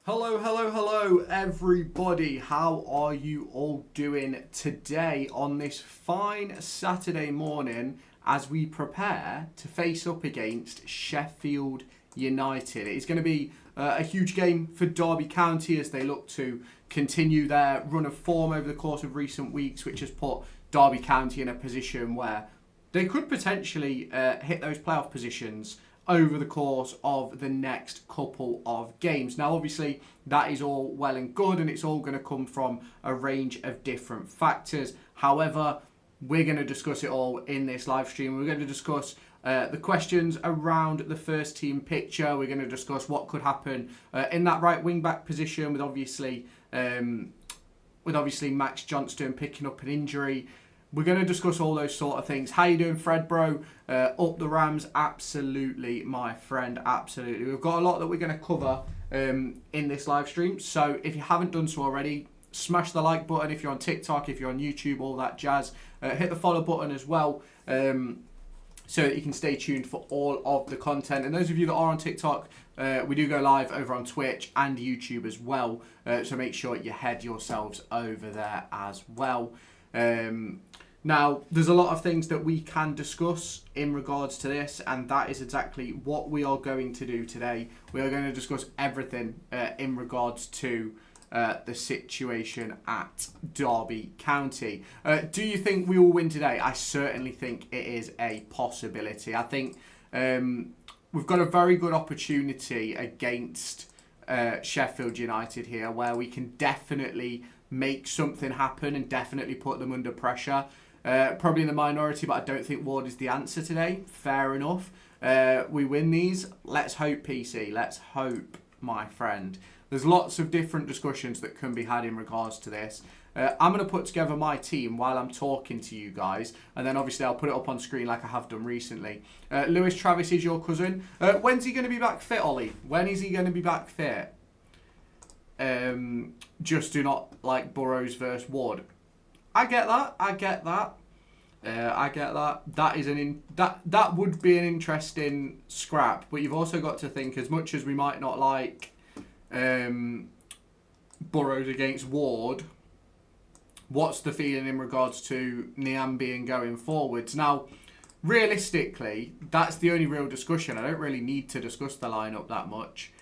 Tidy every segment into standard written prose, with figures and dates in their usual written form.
Hello, hello, hello, everybody. How are you all doing today on this fine Saturday morning as we prepare to face up against Sheffield United? It's going to be a huge game for Derby County as they look to continue their run of form over the course of recent weeks, which has put Derby County in a position where they could potentially hit those playoff positions over the course of the next couple of games. Now, obviously, that is all well and good, and it's all going to come from a range of different factors. However, we're going to discuss it all in this live stream. We're going to discuss the questions around the first team picture. We're going to discuss what could happen in that right wing back position with obviously Max Johnston picking up an injury. We're going to discuss all those sort of things. How you doing, Fred, bro? Up the Rams? Absolutely, my friend. Absolutely. We've got a lot that we're going to cover in this live stream. So if you haven't done so already, smash the like button. If you're on TikTok, if you're on YouTube, all that jazz. Hit the follow button as well so that you can stay tuned for all of the content. And those of you that are on TikTok, we do go live over on Twitch and YouTube as well. So make sure you head yourselves over there as well. Now, there's a lot of things that we can discuss in regards to this, and that is exactly what we are going to do today. We are going to discuss everything in regards to the situation at Derby County. Do you think we will win today? I certainly think it is a possibility. I think we've got a very good opportunity against Sheffield United here, where we can definitely make something happen and definitely put them under pressure. Probably in the minority, but I don't think Ward is the answer today. Fair enough. We win these. Let's hope, PC. Let's hope, my friend. There's lots of different discussions that can be had in regards to this. I'm going to put together my team while I'm talking to you guys, and then obviously I'll put it up on screen like I have done recently. Lewis Travis is your cousin. When's he going to be back fit, Ollie? When is he going to be back fit? Just do not like Burrows versus Ward. I get that. I get that. That is that would be an interesting scrap. But you've also got to think, as much as we might not like Burrows against Ward, what's the feeling in regards to Niambi and going forwards? Now, realistically, that's the only real discussion. I don't really need to discuss the lineup that much.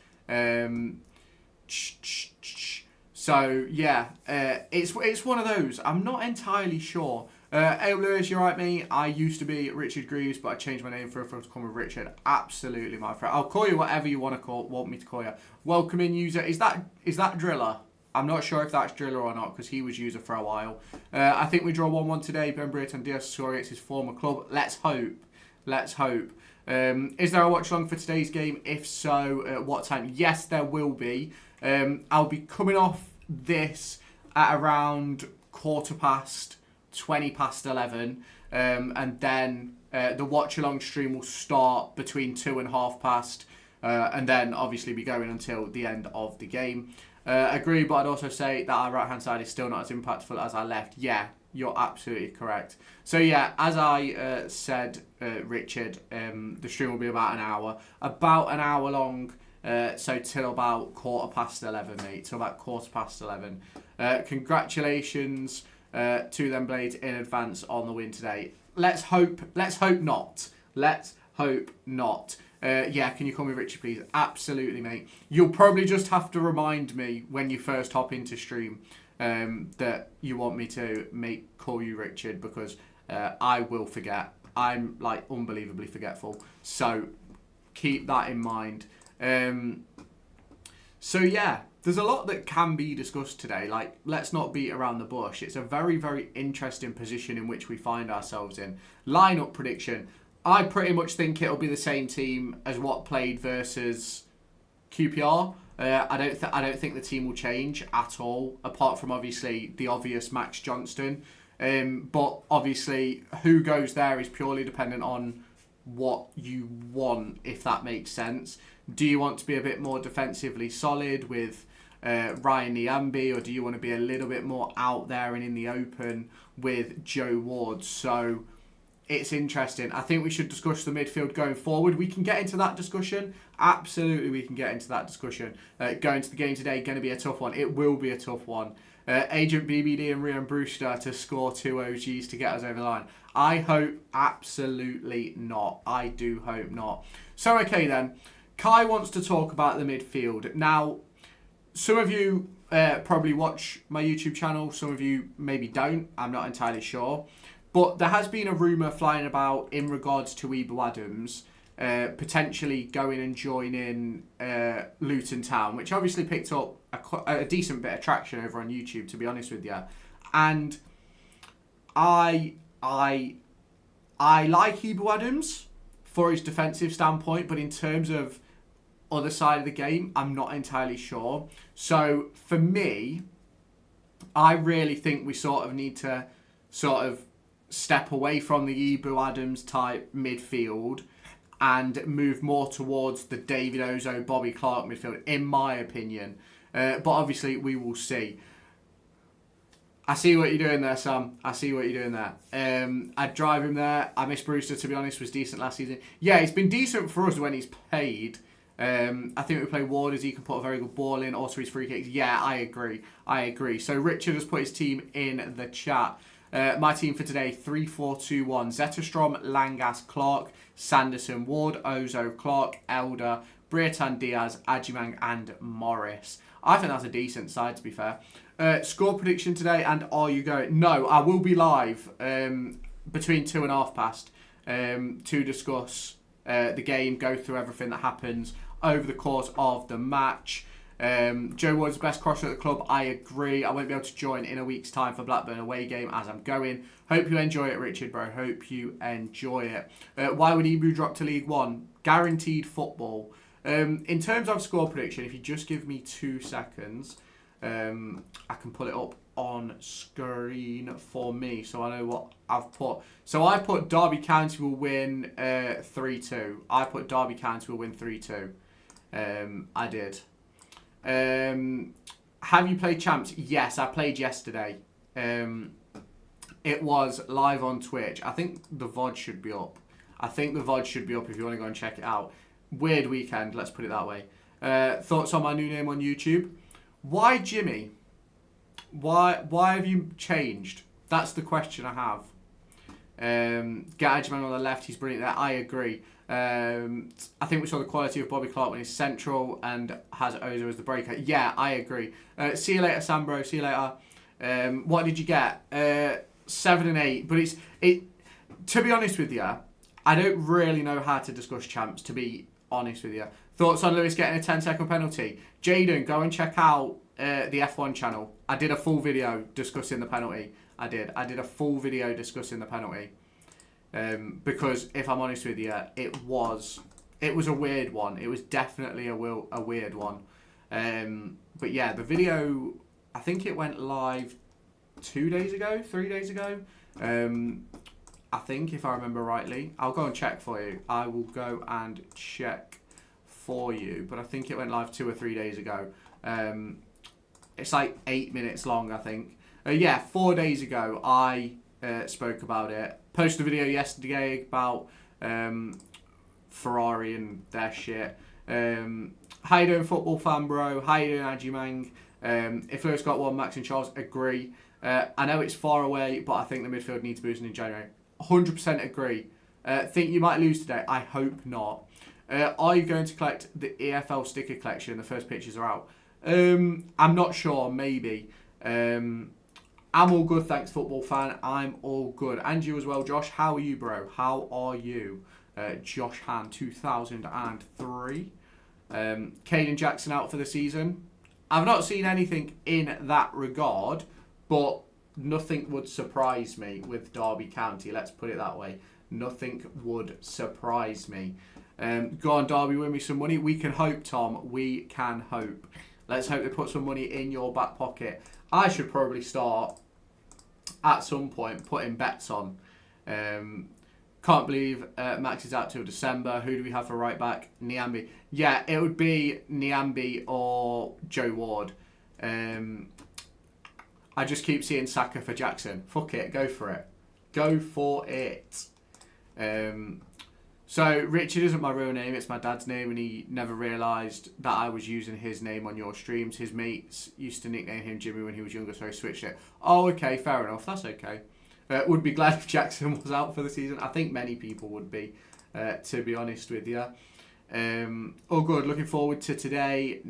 So yeah, it's one of those. I'm not entirely sure. Hey Lewis, you're right, me. I used to be Richard Greaves, but I changed my name for to come with Richard. Absolutely, my friend. I'll call you whatever you want me to call you. Welcome in, user. Is that Driller? I'm not sure if that's Driller or not because he was user for a while. I think we draw 1-1 today. Ben Brereton Diaz it's his former club. Let's hope. Let's hope. Is there a watch along for today's game? If so, at what time? Yes, there will be. I'll be coming off this at around 11:15, and then the watch along stream will start between 2 and 1/2, and then obviously be going until the end of the game. Agree, but I'd also say that our right hand side is still not as impactful as our left. Yeah, you're absolutely correct. So yeah, as I said, Richard, the stream will be about an hour long. So till about 11:15, mate. Till about 11:15. Congratulations to them Blades in advance on the win today. Let's hope not. Let's hope not. Yeah, can you call me Richard, please? Absolutely, mate. You'll probably just have to remind me when you first hop into stream that you want me to call you Richard, because I will forget. I'm like unbelievably forgetful. So keep that in mind. So yeah, there's a lot that can be discussed today. Like, let's not beat around the bush. It's a very, very interesting position in which we find ourselves in. Lineup prediction. I pretty much think it'll be the same team as what played versus QPR. I don't think the team will change at all, apart from obviously the obvious Max Johnston. But obviously, who goes there is purely dependent on what you want, if that makes sense. Do you want to be a bit more defensively solid with Ryan Niambi, or do you want to be a little bit more out there and in the open with Joe Ward? So it's interesting. I think we should discuss the midfield going forward. We can get into that discussion. Absolutely, we can get into that discussion. Going to the game today, going to be a tough one. It will be a tough one. Agent BBD and Ryan Brewster to score 2 OGs to get us over the line. I hope absolutely not. I do hope not. So, okay then. Kai wants to talk about the midfield. Now, some of you probably watch my YouTube channel. Some of you maybe don't. I'm not entirely sure. But there has been a rumour flying about in regards to Ebou Adams potentially going and joining Luton Town, which obviously picked up a decent bit of traction over on YouTube, to be honest with you. And I like Ebou Adams for his defensive standpoint, but in terms of other side of the game, I'm not entirely sure. So for me, I really think we sort of need to sort of step away from the Ebou Adams type midfield and move more towards the David Ozo, Bobby Clark midfield, in my opinion. But obviously, we will see. I see what you're doing there, Sam. I see what you're doing there. I'd drive him there. I miss Brewster, to be honest, was decent last season. Yeah, he's been decent for us when he's played. I think we play Ward as he can put a very good ball in. Also, his free kicks. Yeah, I agree. So Richard has put his team in the chat. My team for today, 3-4-2-1. Zetterstrom, Langas, Clark, Sanderson, Ward, Ozo, Clark, Elder, Brereton, Diaz, Adjumang and Morris. I think that's a decent side, to be fair. Score prediction today, and are you going? No, I will be live between 2 and half past to discuss the game, go through everything that happens over the course of the match. Joe Ward's the best crosser at the club. I agree. I won't be able to join in a week's time for Blackburn away game as I'm going. Hope you enjoy it, Richard, bro. Hope you enjoy it. Why would Ebou drop to League One? Guaranteed football. In terms of score prediction, if you just give me 2 seconds, I can put it up on screen for me so I know what I've put. So I put Derby County will win 3-2. I put Derby County will win 3-2. I did. Have you played Champs? Yes, I played yesterday. It was live on Twitch. I think the VOD should be up. if you want to go and check it out. Weird weekend, let's put it that way. Thoughts on my new name on YouTube? Why Jimmy? Why have you changed? That's the question I have. Gadgeman on the left, he's brilliant there. I agree. I think we saw the quality of Bobby Clark when he's central and has Ozo as the breaker. Yeah, I agree. See you later, Sambro. See you later. What did you get? 7 and 8. But it. To be honest with you, I don't really know how to discuss Champs, to be honest with you. Thoughts on Lewis getting a 10-second penalty? Jaden, go and check out the F1 channel. I did a full video discussing the penalty. I did a full video discussing the penalty. Because if I'm honest with you, it was a weird one. It was definitely a weird one. But yeah, the video, I think it went live 3 days ago. I think, if I remember rightly. I'll go and check for you. I will go and check for you. But I think it went live 2 or 3 days ago. It's like 8 minutes long, I think. Yeah, 4 days ago, I spoke about it. Posted a video yesterday about Ferrari and their shit. How you doing, football fan, bro? How you doing, Adjumang? If Lewis got one, Max and Charles agree. I know it's far away, but I think the midfield needs boosting in January. 100% agree. Think you might lose today? I hope not. Are you going to collect the EFL sticker collection? The first pictures are out. I'm not sure. Maybe. I'm all good, thanks, football fan. I'm all good. And you as well, Josh. How are you, bro? How are you? Josh Han, 2003. Caden Jackson out for the season. I've not seen anything in that regard, but nothing would surprise me with Derby County. Let's put it that way. Nothing would surprise me. Go on, Derby, win me some money. We can hope, Tom. We can hope. Let's hope they put some money in your back pocket. I should probably start at some point putting bets on. Can't believe Max is out till December. Who do we have for right back? Niambi. Yeah, it would be Niambi or Joe Ward. I just keep seeing Saka for Jackson. Fuck it, go for it. Go for it. So Richard isn't my real name, it's my dad's name, and he never realised that I was using his name on your streams. His mates used to nickname him Jimmy when he was younger, so he switched it. Oh, okay, fair enough, that's okay. Would be glad if Jackson was out for the season. I think many people would be, to be honest with you. All good, looking forward to today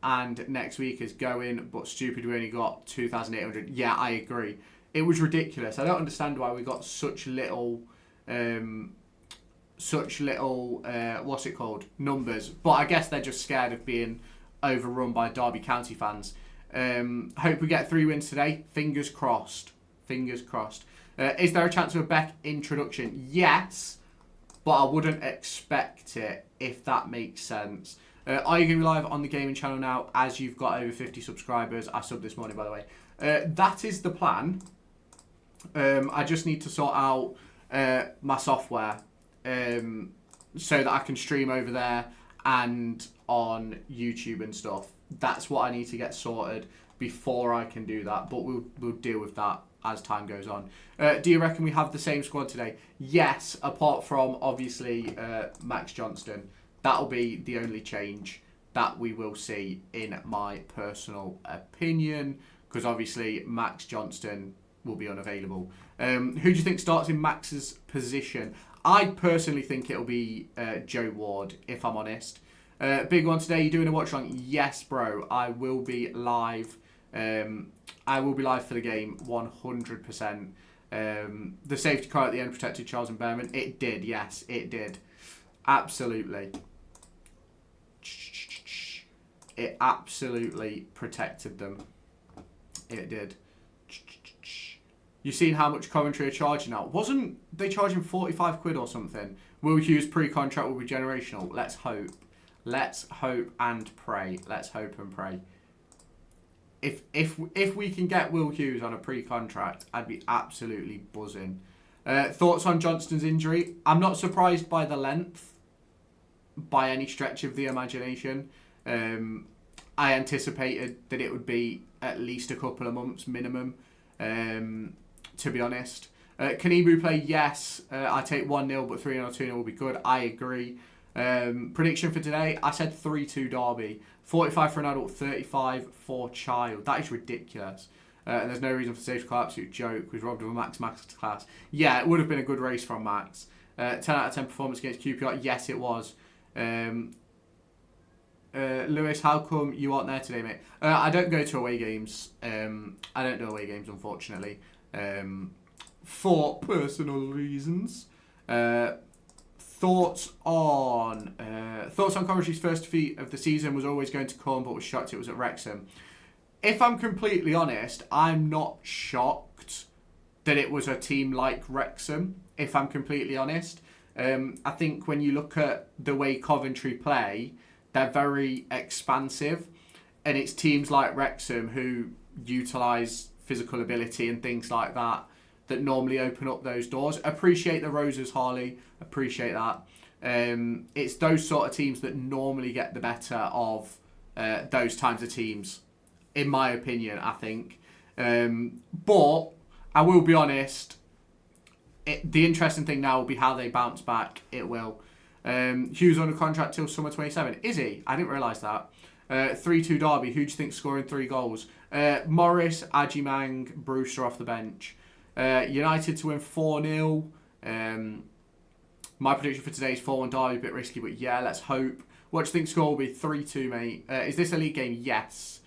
and next week is going, but stupid we only got 2,800. Yeah, I agree. It was ridiculous. I don't understand why we got such little... what's it called, numbers, but I guess they're just scared of being overrun by Derby County fans. Hope we get 3 wins today. Fingers crossed. Is there a chance of a Beck introduction? Yes, but I wouldn't expect it, if that makes sense. Are you going to be live on the gaming channel now as you've got over 50 subscribers? I subbed this morning, by the way. That is the plan. I just need to sort out my software so that I can stream over there and on YouTube and stuff. That's what I need to get sorted before I can do that, but we'll deal with that as time goes on. Do you reckon we have the same squad today? Yes, apart from obviously Max Johnston. That'll be the only change that we will see in my personal opinion, because obviously Max Johnston will be unavailable. Who do you think starts in Max's position? I personally think it'll be Joe Ward, if I'm honest. Big one today, you doing a watch along? Yes, bro. I will be live. I will be live for the game, 100%. The safety car at the end protected Charles and Behrman. It did, yes, it did. Absolutely. It absolutely protected them. It did. You've seen how much Coventry are charging now. Wasn't they charging 45 quid or something? Will Hughes pre-contract will be generational. Let's hope. Let's hope and pray. Let's hope and pray. If we can get Will Hughes on a pre-contract, I'd be absolutely buzzing. Thoughts on Johnston's injury? I'm not surprised by the length, by any stretch of the imagination. I anticipated that it would be at least a couple of months minimum. To be honest. Can Ibu play? Yes. I take 1-0, but 3-0 or 2-0 will be good. I agree. Prediction for today, I said 3-2 Derby. 45 for an adult, 35 for child. That is ridiculous. And there's no reason for safety car. Absolute joke. Was robbed of a Max class. Yeah, it would have been a good race from Max. 10 out of 10 performance against QPR. Yes, it was. Lewis, how come you aren't there today, mate? I don't go to away games. I don't do away games, unfortunately. For personal reasons. Thoughts on Coventry's first defeat of the season was always going to come, but was shocked it was at Wrexham. If I'm completely honest, I'm not shocked that it was a team like Wrexham, if I'm completely honest. I think when you look at the way Coventry play, they're very expansive, and it's teams like Wrexham who utilise physical ability and things like that that normally open up those doors. Appreciate the roses, Harley. Appreciate that. It's those sort of teams that normally get the better of those kinds of teams, in my opinion, I think. But I will be honest, the interesting thing now will be how they bounce back. It will. Hughes on a contract till summer 27. Is he? I didn't realise that. 3-2 Derby. Who do you think scoring 3 goals? Morris, Ajimang, Brewster off the bench. United to win 4-0. My prediction for today is 4-1 Derby. A bit risky, but yeah, let's hope. What do you think score will be? 3-2, mate. Is this a league game? Yes.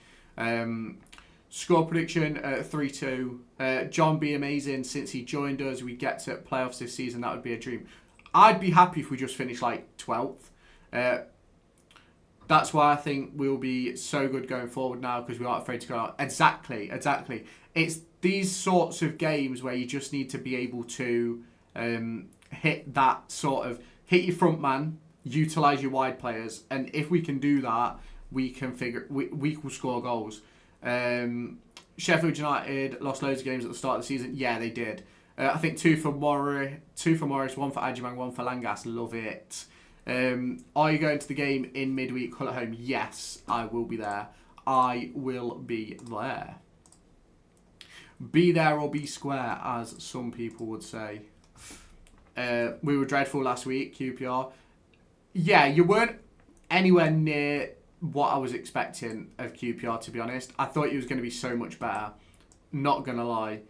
Score prediction, 3-2. John be amazing since he joined us. We get to playoffs this season. That would be a dream. I'd be happy if we just finished like 12th. That's why I think we'll be so good going forward now, because we aren't afraid to go out. Exactly. It's these sorts of games where you just need to be able to hit that sort of, hit your front man, utilise your wide players, and if we can do that, we can we will score goals. Sheffield United lost loads of games at the start of the season. Yeah, they did. I think 2 for Morris, 1 for Ajimang, 1 for Langas. Love it. Are you going to the game in midweek? Hull at home? Yes, I will be there. I will be there. Be there or be square, as some people would say. we were dreadful last week, QPR. Yeah, you weren't anywhere near what I was expecting of QPR, to be honest. I thought he was going to be so much better. Not going to lie.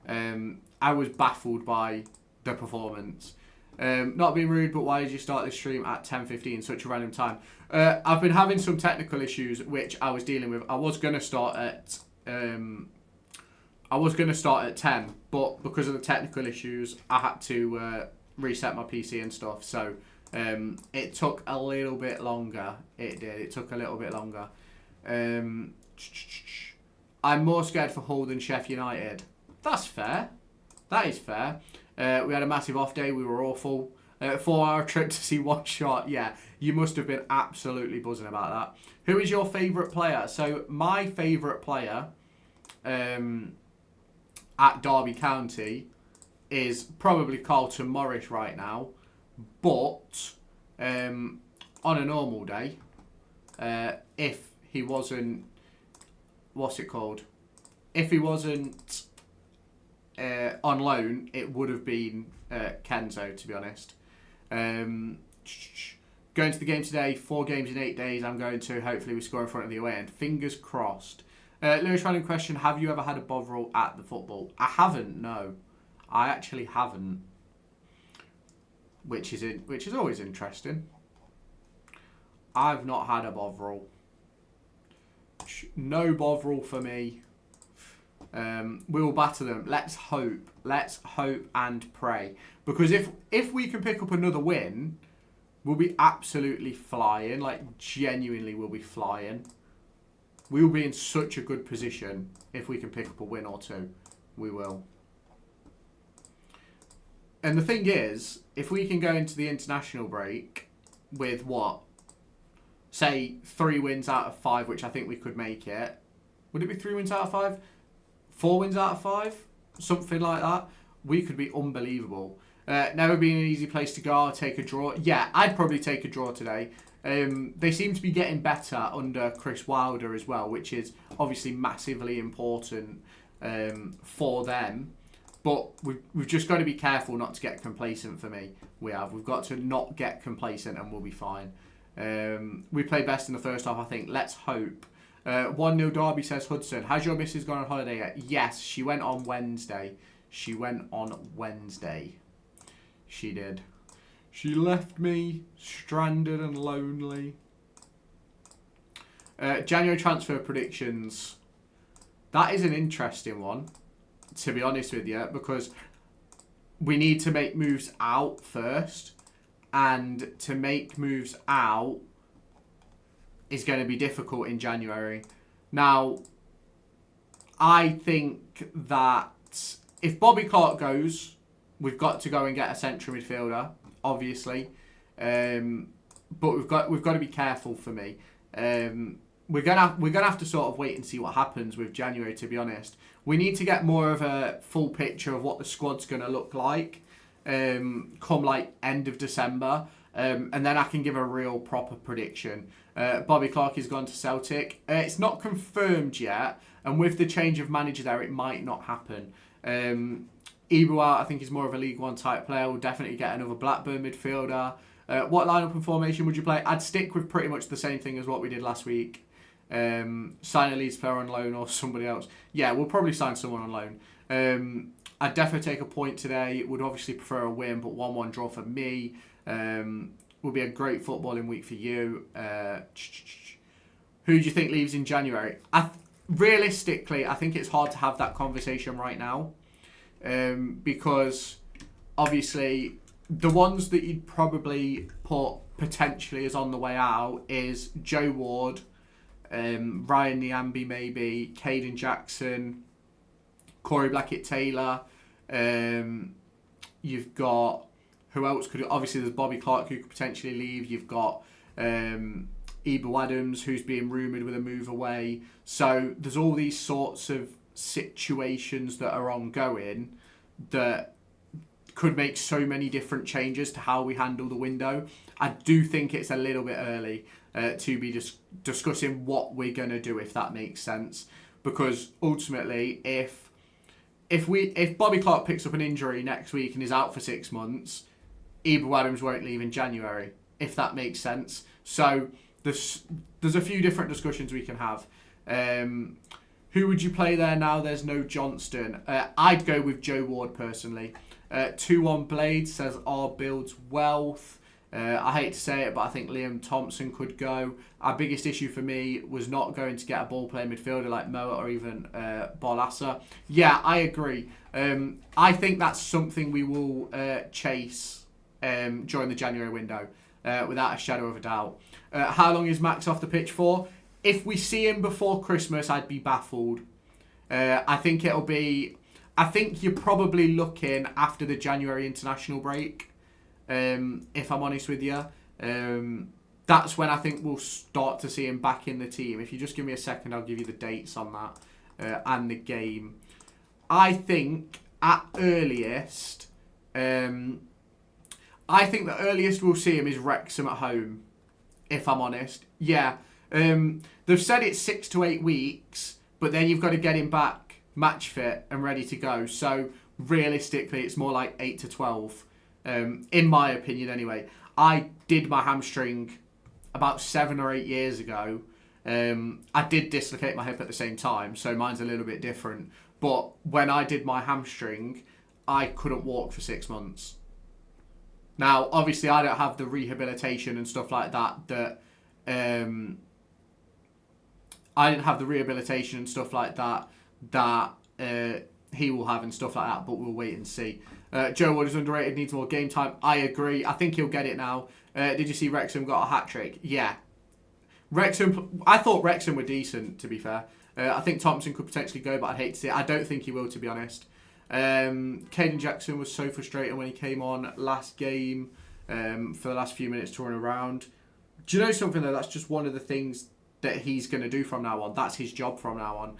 I was baffled by the performance. Not being rude, but why did you start this stream at 10:15, such a random time? I've been having some technical issues which I was dealing with. I was going to start at 10, but because of the technical issues, I had to reset my PC and stuff. So it took a little bit longer. It did. It took a little bit longer. I'm more scared for Hull than Sheffield United. That's fair. That is fair. We had a massive off day. We were awful. 4-hour trip to see one shot. Yeah, you must have been absolutely buzzing about that. Who is your favourite player? So my favourite player at Derby County is probably Carlton Morris right now. But on a normal day, if he wasn't... What's it called? If he wasn't on loan, it would have been Kenzo, to be honest. Going to the game today, 4 games in 8 days. I'm going to. Hopefully we score in front of the away end. Fingers crossed. Lewis, random question. Have you ever had a Bovril at the football? I haven't, no. I actually haven't. Which is always interesting. I've not had a Bovril. No Bovril for me. We will batter them. Let's hope. Let's hope and pray. Because if we can pick up another win, we'll be absolutely flying. Like, genuinely we'll be flying. We will be in such a good position if we can pick up a win or two. We will. And the thing is, if we can go into the international break with what? Say 3 wins out of 5, which I think we could make it. Would it be 3 wins out of 5? 4 wins out of 5? Something like that. We could be unbelievable. Never been an easy place to go. I'll take a draw. Yeah, I'd probably take a draw today. They seem to be getting better under Chris Wilder as well, which is obviously massively important for them. But we've just got to be careful not to get complacent for me. We've got to not get complacent and we'll be fine. We played best in the first half, I think. Let's hope. 1-0 Derby, says Hudson. Has your missus gone on holiday yet? Yes, she went on Wednesday. She did. She left me stranded and lonely. January transfer predictions. That is an interesting one, to be honest with you, because we need to make moves out first. And to make moves out is going to be difficult in January. Now, I think that if Bobby Clark goes, we've got to go and get a central midfielder, obviously. But we've got to be careful for me. We're gonna have to sort of wait and see what happens with January, to be honest. We need to get more of a full picture of what the squad's going to look like come like end of December. And then I can give a real proper prediction. Bobby Clark has gone to Celtic. It's not confirmed yet. And with the change of manager there, it might not happen. Ibuwa, I think, is more of a League One type player. We'll definitely get another Blackburn midfielder. What lineup and formation would you play? I'd stick with pretty much the same thing as what we did last week. Sign a Leeds player on loan or somebody else. Yeah, we'll probably sign someone on loan. I'd definitely take a point today. Would obviously prefer a win, but 1-1 draw for me. Will be a great footballing week for you. Who do you think leaves in January? Realistically, I think it's hard to have that conversation right now. Because obviously the ones that you'd probably put potentially as on the way out is Joe Ward, Ryan Niambi maybe, Caden Jackson, Corey Blackett-Taylor. You've got, who else could, obviously there's Bobby Clark who could potentially leave. You've got Ibu Adams who's being rumoured with a move away. So there's all these sorts of situations that are ongoing that could make so many different changes to how we handle the window. I do think it's a little bit early to be discussing what we're going to do, if that makes sense. Because ultimately, if Bobby Clark picks up an injury next week and is out for 6 months, Ebro Adams won't leave in January, if that makes sense. So there's a few different discussions we can have. Who would you play there now there's no Johnston? I'd go with Joe Ward personally. 2-1 Blade says R builds wealth. I hate to say it, but I think Liam Thompson could go. Our biggest issue for me was not going to get a ball-playing midfielder like Moa or even Bolassa. Yeah, I agree. I think that's something we will chase during the January window, without a shadow of a doubt. How long is Max off the pitch for? If we see him before Christmas, I'd be baffled. I think you're probably looking after the January international break. If I'm honest with you, that's when I think we'll start to see him back in the team. If you just give me a second, I'll give you the dates on that and the game. I think at earliest, I think the earliest we'll see him is Wrexham at home. If I'm honest, yeah. They've said it's 6 to 8 weeks, but then you've got to get him back match fit and ready to go. So realistically, it's more like 8 to 12. In my opinion anyway. I did my hamstring about 7 or 8 years ago. I did dislocate my hip at the same time, so mine's a little bit different. But when I did my hamstring, I couldn't walk for 6 months. Now, obviously, I don't have the rehabilitation and stuff like that I didn't have the rehabilitation and stuff like that he will have and stuff like that, but we'll wait and see. Joe Wood is underrated, needs more game time. I agree. I think he'll get it now. Did you see Wrexham got a hat-trick? Yeah. I thought Wrexham were decent, to be fair. I think Thompson could potentially go, but I'd hate to see it. I don't think he will, to be honest. Caden Jackson was so frustrating when he came on last game for the last few minutes touring around. Do you know something, though? That's just one of the things that he's going to do from now on. That's his job from now on.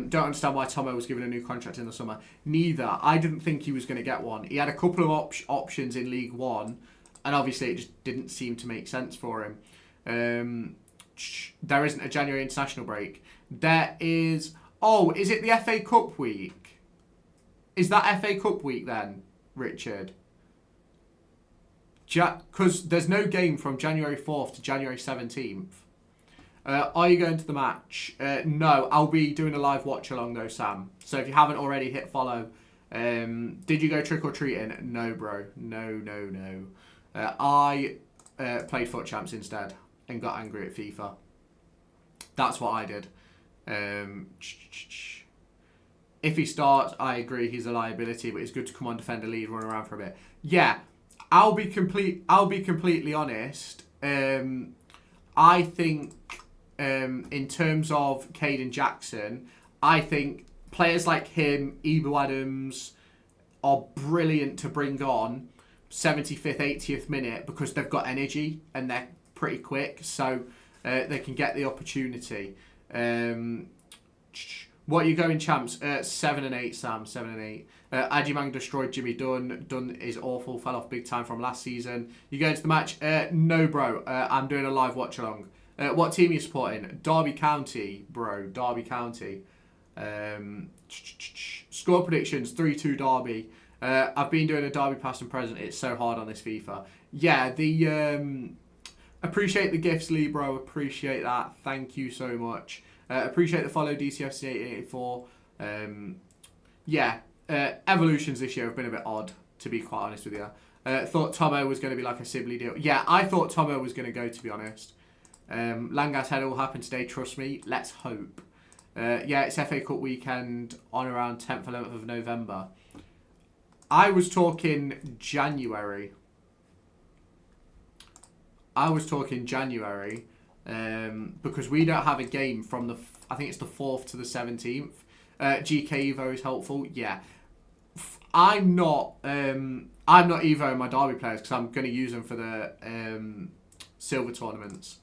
Don't understand why Tomo was given a new contract in the summer. Neither. I didn't think he was going to get one. He had a couple of options in League One, and obviously it just didn't seem to make sense for him. There isn't a January international break. There is... Oh, is it the FA Cup week? Is that FA Cup week then, Richard? Because there's no game from January 4th to January 17th. Are you going to the match? No, I'll be doing a live watch along though, Sam. So if you haven't already, hit follow. Did you go trick-or-treating? No, bro. No. I played Foot Champs instead and got angry at FIFA. That's what I did. If he starts, I agree he's a liability, but it's good to come on, defend a lead, run around for a bit. Yeah, I'll be completely honest. I think in terms of Caden Jackson, I think players like him, Ebo Adams, are brilliant to bring on 75th, 80th minute because they've got energy and they're pretty quick, so they can get the opportunity. What are you going, champs? 7 and 8, Sam. 7 and 8. Adjumang destroyed Jimmy Dunn. Dunn is awful. Fell off big time from last season. You going to the match? No, bro. I'm doing a live watch along. What team are you supporting? Derby County, bro. Derby County. Score predictions: 3-2 Derby. I've been doing a Derby past and present. It's so hard on this FIFA. Yeah, the appreciate the gifts, Lee, bro. Appreciate that. Thank you so much. Appreciate the follow, DCFC884. Evolutions this year have been a bit odd, to be quite honest with you. Thought Tomo was going to be like a Sibley deal. Yeah, I thought Tomo was going to go, to be honest. Langas header will happen today, trust me. Let's hope. It's FA Cup weekend on around 10th, 11th of November. I was talking January. Because we don't have a game from I think it's the 4th to the 17th. GK Evo is helpful. Yeah. I'm not Evo in my Derby players because I'm going to use them for the silver tournaments.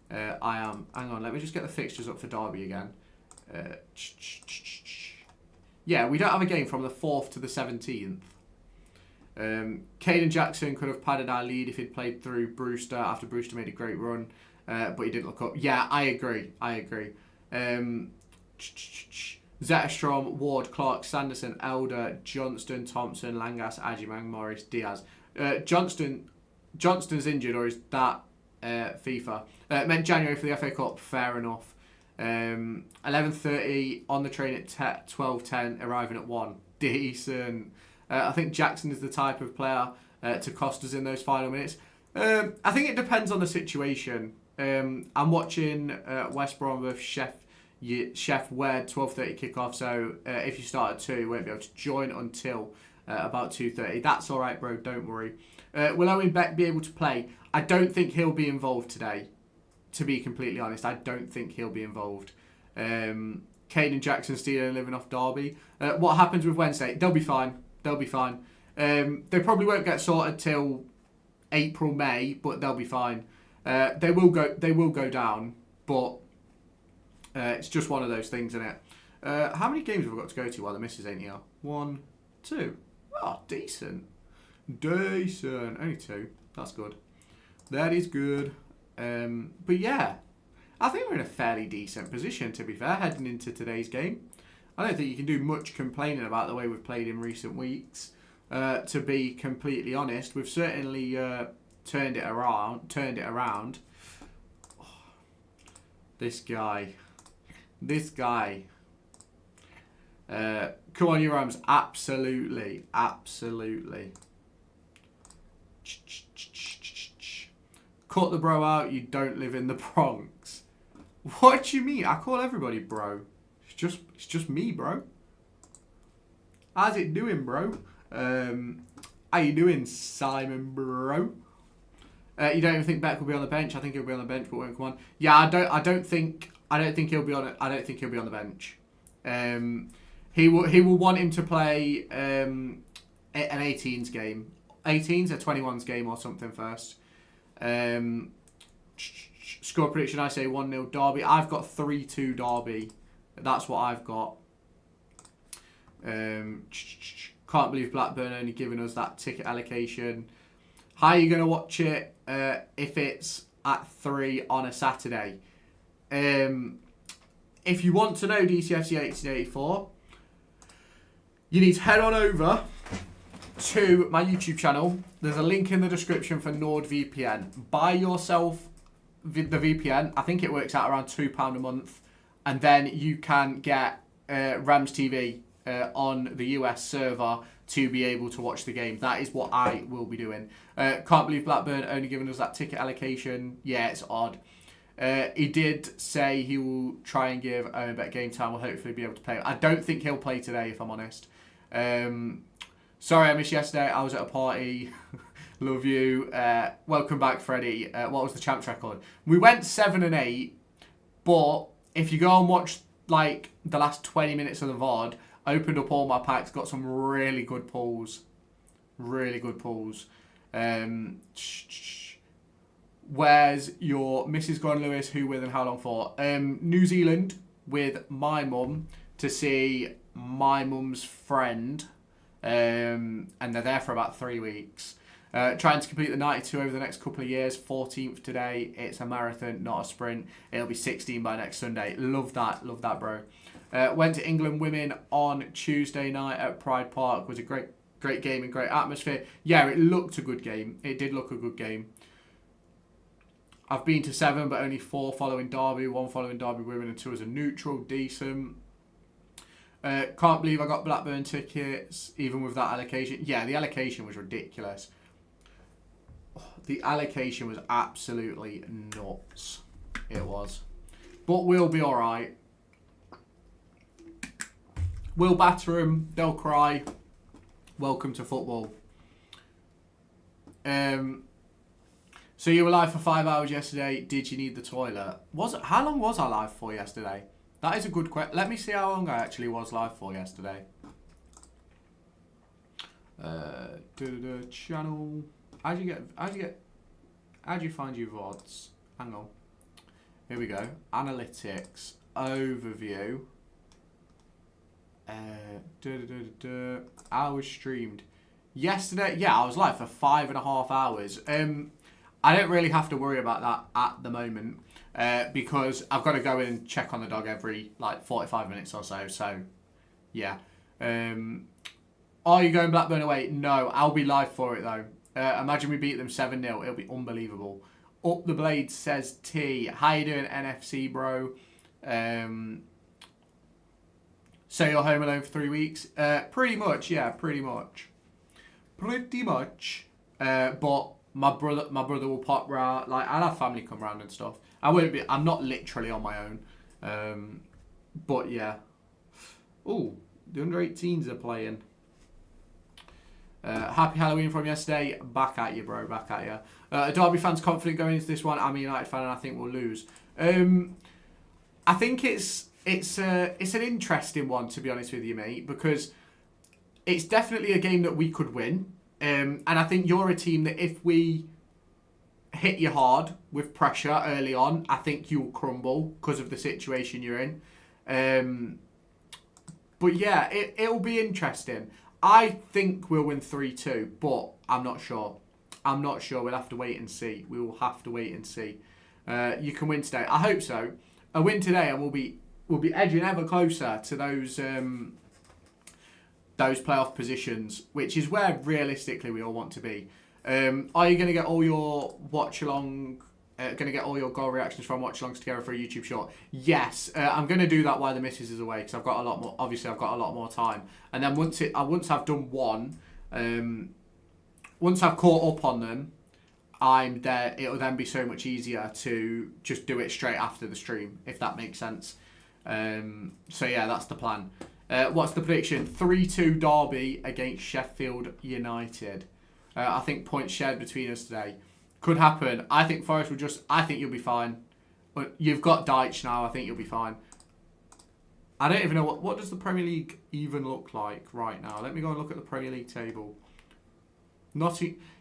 I am. Hang on, let me just get the fixtures up for Derby again. Yeah, we don't have a game from the 4th to the 17th. Caden Jackson could have padded our lead if he'd played through Brewster after Brewster made a great run. But he didn't look up. Yeah, I agree. Zetterstrom, Ward, Clark, Sanderson, Elder, Johnston, Thompson, Langas, Adjumang, Morris, Diaz. Johnston's injured, or is that FIFA? Meant January for the FA Cup. Fair enough. 11:30 on the train at 12:10, arriving at 1. Decent. I think Jackson is the type of player to cost us in those final minutes. I think it depends on the situation. I'm watching West Brom with Chef Wed 12:30 kickoff. So if you start at 2, you won't be able to join until about 2:30. That's all right, bro. Don't worry. Will Owen Beck be able to play? I don't think he'll be involved today. To be completely honest, I don't think he'll be involved. Kane and Jackson stealing living off Derby. What happens with Wednesday? They'll be fine. They'll be fine. They probably won't get sorted till April, May, but they'll be fine. They will go down, but it's just one of those things, isn't it? How many games have we got to go to while the missus ain't here? 1, 2. Oh, decent. Only 2. That's good. That is good. But yeah, I think we're in a fairly decent position, to be fair, heading into today's game. I don't think you can do much complaining about the way we've played in recent weeks. To be completely honest, we've certainly turned it around. Oh, this guy. Come on, you Rams. Absolutely. Cut the bro out. You don't live in the Bronx. What do you mean? I call everybody bro. It's just me, bro. How's it doing, bro? How you doing, Simon, bro? You don't even think Beck will be on the bench? I think he'll be on the bench, but won't come on. Yeah, I don't think he'll be on it. I don't think he'll be on the bench. He will want him to play an 18s game, 18s or 21s game or something first. Score prediction, I say 1-0 Derby. I've got 3-2 Derby. That's what I've got. Can't believe Blackburn only giving us that ticket allocation. How are you going to watch it if it's at 3 on a Saturday? If you want to know DCFC 1884, you need to head on over to my YouTube channel. There's a link in the description for NordVPN. Buy yourself the VPN. I think it works out around £2 a month. And then you can get Rams TV on the US server to be able to watch the game. That is what I will be doing. Can't believe Blackburn only giving us that ticket allocation. Yeah, it's odd. He did say he will try and give Owen Beck game time. We'll hopefully be able to play. I don't think he'll play today, if I'm honest. Sorry I missed yesterday. I was at a party. Love you. Welcome back, Freddie. What was the champs record? We went 7-8, but if you go and watch like the last 20 minutes of the VOD, opened up all my packs, got some really good pulls. Where's your Mrs. Gordon Lewis? Who with and how long for? New Zealand with my mum to see my mum's friend. And they're there for about 3 weeks. Trying to complete the 92 over the next couple of years. 14th today. It's a marathon, not a sprint. It'll be 16 by next Sunday. Love that, bro. Went to England women on Tuesday night at Pride Park. Was a great game and great atmosphere. Yeah, it looked a good game. It did look a good game. I've been to 7, but only 4 following Derby. 1 following Derby women and 2 as a neutral. Decent. Can't believe I got Blackburn tickets, even with that allocation. Yeah, the allocation was ridiculous. The allocation was absolutely nuts. It was. But we'll be alright. We'll batter them. They'll cry. Welcome to football. So you were live for 5 hours yesterday. Did you need the toilet? How long was I live for yesterday? That is a good question. Let me see how long I actually was live for yesterday. Channel. How do you find your VODs? Hang on. Here we go. Analytics. Overview. Hours streamed. Yesterday, yeah, I was live for 5.5 hours. I don't really have to worry about that at the moment. Because I've got to go in and check on the dog every like 45 minutes or so. So, yeah. Are you going Blackburn away? No, I'll be live for it though. Imagine we beat them 7-0. It'll be unbelievable. Up the blade says T. How you doing, NFC bro? So you're home alone for 3 weeks? Pretty much, yeah, pretty much. Pretty much. But my brother will pop round. Like, I'll have family come round and stuff. I'm not literally on my own. But yeah. Ooh, the under 18s are playing. Happy Halloween from yesterday. Back at you, bro. Back at you. Derby fans confident going into this one. I'm a United fan and I think we'll lose. I think it's an interesting one, to be honest with you, mate, because it's definitely a game that we could win. And I think you're a team that if we hit you hard with pressure early on, I think you'll crumble because of the situation you're in. But yeah, it'll be interesting. I think we'll win 3-2, but I'm not sure. We'll have to wait and see. We will have to wait and see. You can win today. I hope so. A win today, and we'll be edging ever closer to those playoff positions, which is where realistically we all want to be. Are you going to get all your goal reactions from watch-alongs together for a YouTube short? Yes, I'm going to do that while the missus is away because I've got a lot more. Obviously, I've got a lot more time. And then once I've done one, once I've caught up on them, I'm there. It'll then be so much easier to just do it straight after the stream, if that makes sense. So yeah, that's the plan. What's the prediction? 3-2 Derby against Sheffield United. I think points shared between us today. Could happen. I think Forest will I think you'll be fine. But you've got Deitch now. I think you'll be fine. I don't even know what does the Premier League even look like right now. Let me go and look at the Premier League table.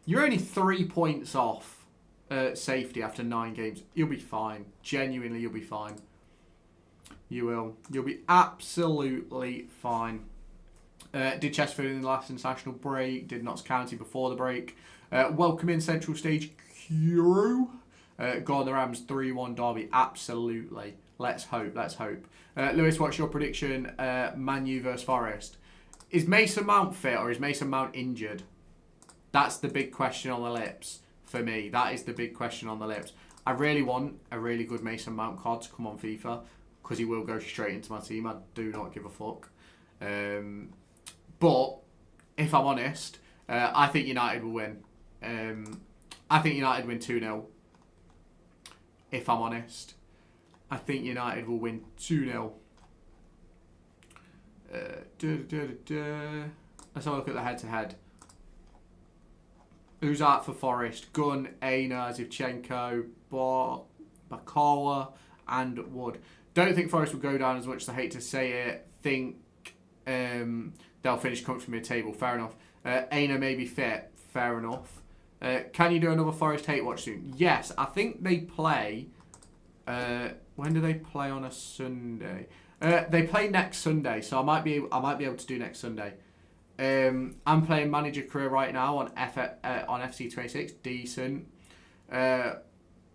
You're only 3 points off safety after 9 games. You'll be fine. Genuinely, you'll be fine. You will. You'll be absolutely fine. Did Chesterfield in the last international break? Did Notts County before the break? Welcome in Central Stage Q. Go on the Rams 3-1 Derby. Absolutely. Let's hope. Lewis, what's your prediction? Man U versus Forest. Is Mason Mount fit or is Mason Mount injured? That's the big question on the lips for me. That is the big question on the lips. I really want a really good Mason Mount card to come on FIFA because he will go straight into my team. I do not give a fuck. But if I'm honest, I think United will win. I think United win 2-0. If I'm honest. I think United will win 2-0. Let's have a look at the head-to-head. Who's out for Forest? Gunn, Aina, Zivchenko, Bakawa, and Wood. Don't think Forest will go down as much as I hate to say it. Think they'll finish comfortably mid-table. Fair enough. Aina may be fit. Fair enough. Can you do another Forest hate watch soon? Yes, I think they play. When do they play on a Sunday? They play next Sunday, so I might be able to do next Sunday. I'm playing Manager Career right now on FC26. Decent.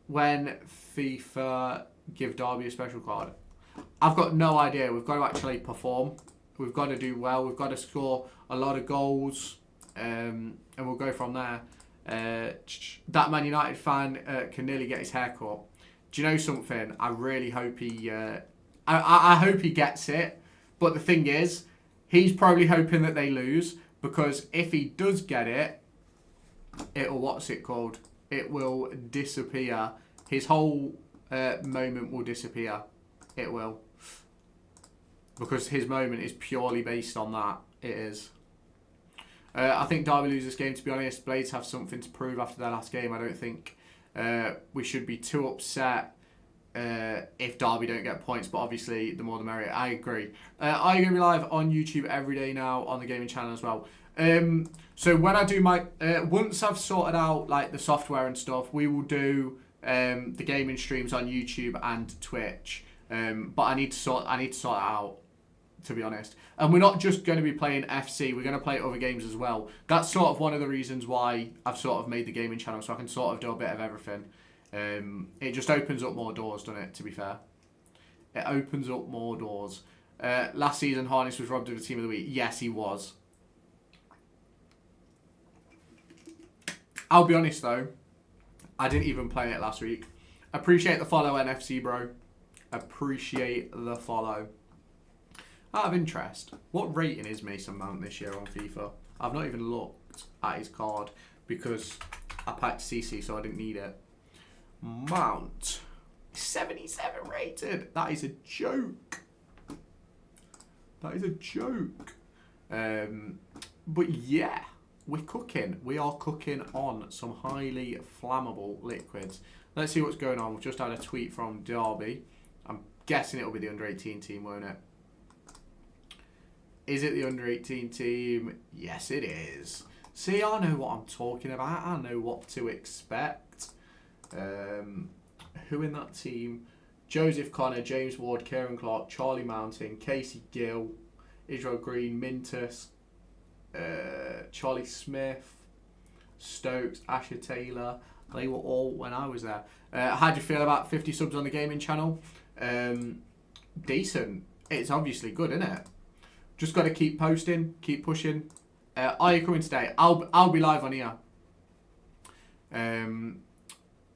When FIFA give Derby a special card, I've got no idea. We've got to actually perform. We've got to do well. We've got to score a lot of goals, and we'll go from there. That Man United fan can nearly get his hair cut. Do you know something? I really hope he. I hope he gets it. But the thing is, he's probably hoping that they lose because if he does get it, it'll what's it called? It will disappear. His whole moment will disappear. It will. Because his moment is purely based on that. It is. I think Derby lose this game, to be honest. Blades have something to prove after their last game. I don't think we should be too upset if Derby don't get points. But obviously, the more the merrier. I agree. Are you going to be live on YouTube every day now on the gaming channel as well? So when I do my... once I've sorted out like the software and stuff, we will do the gaming streams on YouTube and Twitch. But I need to sort it out, to be honest. And we're not just going to be playing FC, we're going to play other games as well. That's sort of one of the reasons why I've sort of made the gaming channel, so I can sort of do a bit of everything. It just opens up more doors, doesn't it, to be fair? It opens up more doors. Last season, Harness was robbed of the Team of the Week. Yes, he was. I'll be honest though, I didn't even play it last week. Appreciate the follow, NFC bro. Appreciate the follow. Out of interest, what rating is Mason Mount this year on FIFA? I've not even looked at his card because I packed CC, so I didn't need it. Mount, 77 rated. That is a joke. That is a joke. But yeah, we're cooking. We are cooking on some highly flammable liquids. Let's see what's going on. We've just had a tweet from Derby. I'm guessing it'll be the under-18 team, won't it? Is it the under-18 team? Yes, it is. See, I know what I'm talking about. I know what to expect. Who in that team? Joseph Connor, James Ward, Kieran Clark, Charlie Mountain, Casey Gill, Israel Green, Mintus, Charlie Smith, Stokes, Asher Taylor. They were all when I was there. How do you feel about 50 subs on the gaming channel? Decent. It's obviously good, isn't it? Just got to keep posting, keep pushing. Are you coming today? I'll be live on here.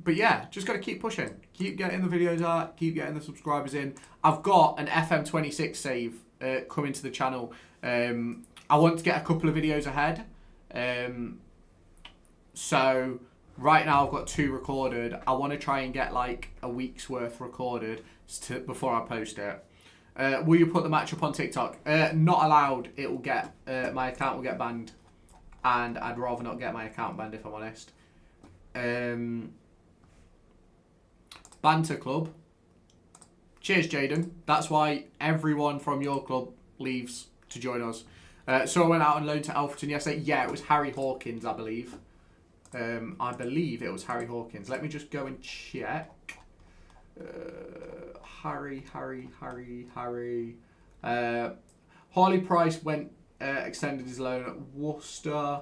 But yeah, just got to keep pushing. Keep getting the videos out. Keep getting the subscribers in. I've got an FM26 save coming to the channel. I want to get a couple of videos ahead. So right now I've got 2 recorded. I want to try and get like a week's worth recorded before I post it. Will you put the match up on TikTok? Not allowed. It will get my account will get banned, and I'd rather not get my account banned if I'm honest. Banter Club. Cheers, Jaden. That's why everyone from your club leaves to join us. So I went out on loan to Alfreton yesterday. Yeah, it was Harry Hawkins, I believe. I believe it was Harry Hawkins. Let me just go and check. Harry. Harley Price went extended his loan at Worcester,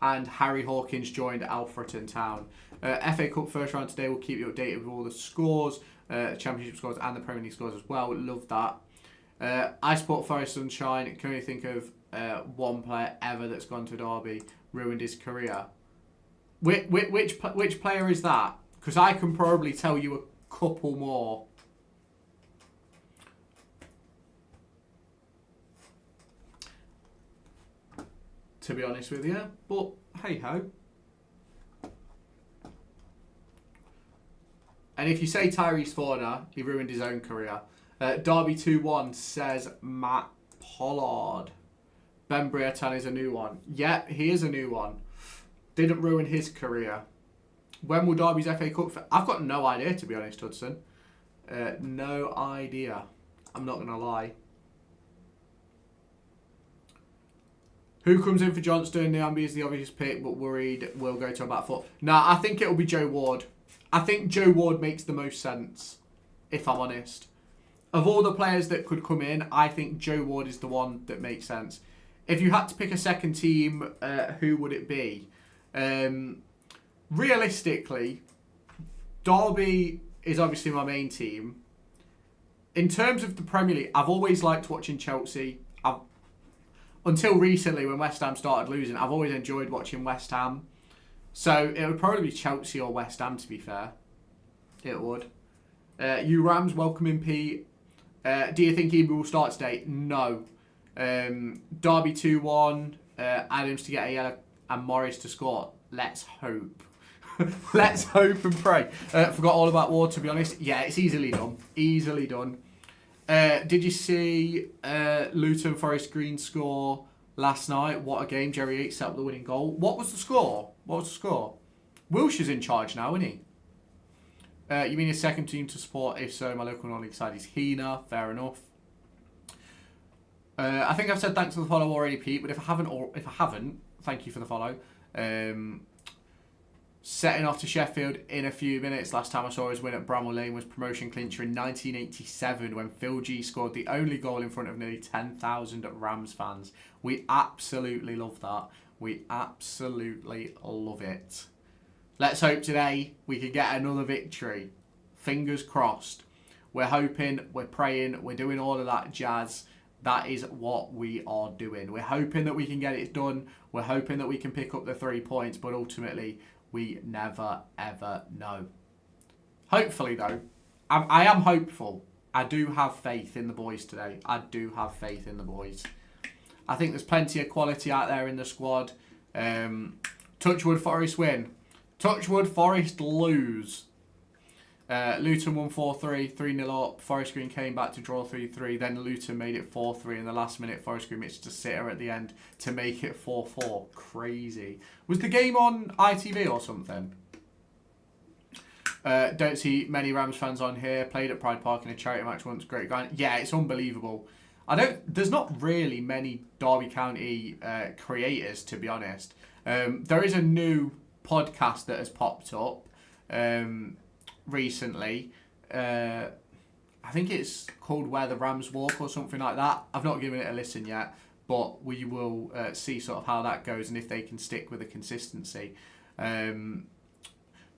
and Harry Hawkins joined Alfreton Town. FA Cup first round today will keep you updated with all the scores, Championship scores and the Premier League scores as well. Love that. I support Forest Sunshine. Can only think of one player ever that's gone to Derby, ruined his career. Which player is that? Because I can probably tell you a couple more. To be honest with you, but hey ho. And if you say Tyrese Forner, he ruined his own career. Derby 2-1 says Matt Pollard. Ben Brereton is a new one. Yeah, he is a new one. Didn't ruin his career. When will Derby's FA Cup? I've got no idea, to be honest, Hudson. No idea. I'm not going to lie. Who comes in for Johnston? Niambi is the obvious pick, but worried will go to about 4. Nah, I think it'll be Joe Ward. I think Joe Ward makes the most sense, if I'm honest. Of all the players that could come in, I think Joe Ward is the one that makes sense. If you had to pick a second team, who would it be? Realistically, Derby is obviously my main team. In terms of the Premier League, I've always liked watching Chelsea. Until recently, when West Ham started losing, I've always enjoyed watching West Ham. So it would probably be Chelsea or West Ham, to be fair. It would. You Rams, welcome in, Pete. Do you think he will start today? No. Derby 2-1. Adams to get a yellow and Morris to score. Let's hope. Let's hope and pray. Forgot all about Ward, to be honest. Yeah, it's easily done. Easily done. Did you see Luton Forest Green score last night? What a game. Jerry Yates set up the winning goal. What was the score? Wilshire's in charge now, isn't he? You mean his second team to support? If so, my local non-league side is Hina. Fair enough. I think I've said thanks for the follow already, Pete, but if I haven't, thank you for the follow. Setting off to Sheffield in a few minutes. Last time I saw his win at Bramall Lane was promotion clincher in 1987 when Phil G scored the only goal in front of nearly 10,000 Rams fans. We absolutely love that. We absolutely love it. Let's hope today we can get another victory. Fingers crossed. We're hoping, we're praying, we're doing all of that jazz. That is what we are doing. We're hoping that we can get it done. We're hoping that we can pick up the 3 points, but ultimately We never, ever know. Hopefully, though, I am hopeful. I do have faith in the boys today. I do have faith in the boys. I think there's plenty of quality out there in the squad. Touchwood, Forest win. Touchwood, Forest lose. Luton won 4-3, 3-0 up. Forest Green came back to draw 3-3. Then Luton made it 4-3 in the last minute. Forest Green missed a sitter at the end to make it 4-4. Crazy. Was the game on ITV or something? Don't see many Rams fans on here. Played at Pride Park in a charity match once. Great guy. Yeah, it's unbelievable. There's not really many Derby County creators, to be honest. There is a new podcast that has popped up recently. I think it's called Where the Rams Walk or something like that. I've not given it a listen yet, but we will see sort of how that goes and if they can stick with the consistency.